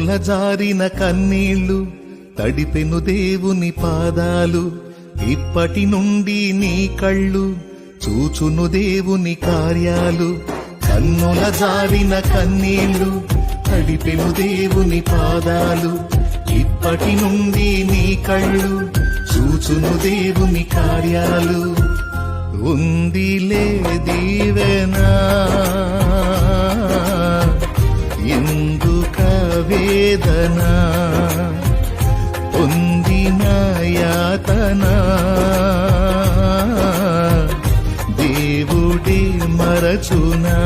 కన్నుల జారిన కన్నీళ్లు తడిపెను దేవుని పాదాలు. ఇప్పటి నుండి నీ కళ్ళు చూచును దేవుని కార్యాలు. కన్నుల జారిన కన్నీళ్లు తడిపెను దేవుని పాదాలు. ఇప్పటి నుండి నీ కళ్ళు చూచును దేవుని కార్యాలు. ఉందిలే దీవెనా ఎందుక వేదన, పొందిన యాతన దేవుడే మరచునా.